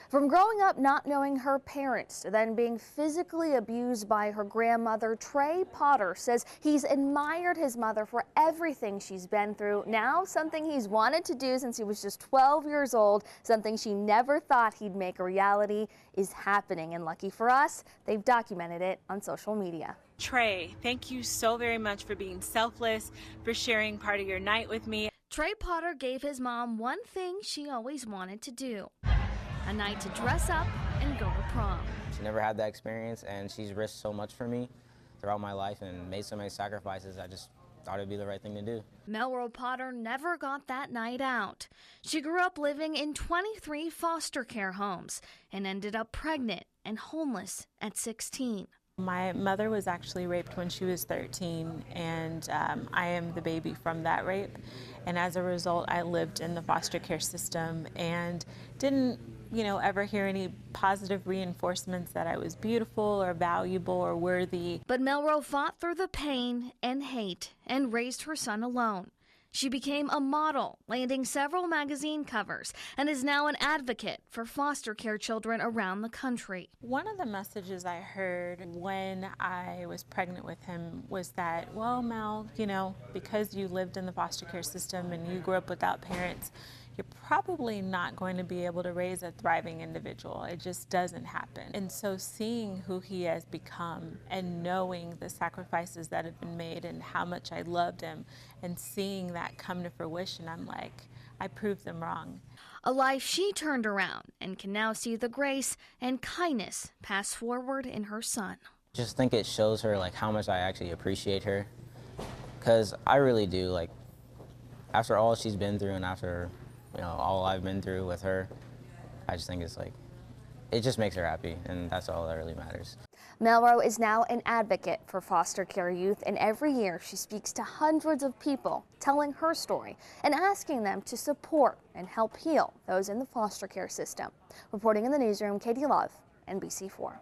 From growing up not knowing her parents to then being physically abused by her grandmother, Trey Potter says he's admired his mother for everything she's been through. Now, something he's wanted to do since he was just 12 years old, something she never thought he'd make a reality, is happening. And lucky for us, they've documented it on social media. Trey, thank you so very much for being selfless, for sharing part of your night with me. Trey Potter gave his mom one thing she always wanted to do. A night to dress up and go to prom. She never had that experience, and she's risked so much for me throughout my life and made so many sacrifices. I just thought it'd be the right thing to do. Melro Potter never got that night out. She grew up living in 23 foster care homes and ended up pregnant and homeless at 16. My mother was actually raped when she was 13, and I am the baby from that rape. And as a result, I lived in the foster care system and didn't, ever hear any positive reinforcements that I was beautiful or valuable or worthy. But Melro fought through the pain and hate and raised her son alone. She became a model, landing several magazine covers, and is now an advocate for foster care children around the country. One of the messages I heard when I was pregnant with him was that, well, Mel, because you lived in the foster care system and you grew up without parents, you're probably not going to be able to raise a thriving individual. It just doesn't happen. And so seeing who he has become and knowing the sacrifices that have been made and how much I loved him and seeing that come to fruition, I'm like, I proved them wrong. A life she turned around and can now see the grace and kindness pass forward in her son. Just think it shows her how much I actually appreciate her, because I really do. After all she's been through and after all I've been through with her, I just think it just makes her happy, and that's all that really matters. Melro is now an advocate for foster care youth, and every year she speaks to hundreds of people telling her story and asking them to support and help heal those in the foster care system. Reporting in the newsroom, Katie Love, NBC4.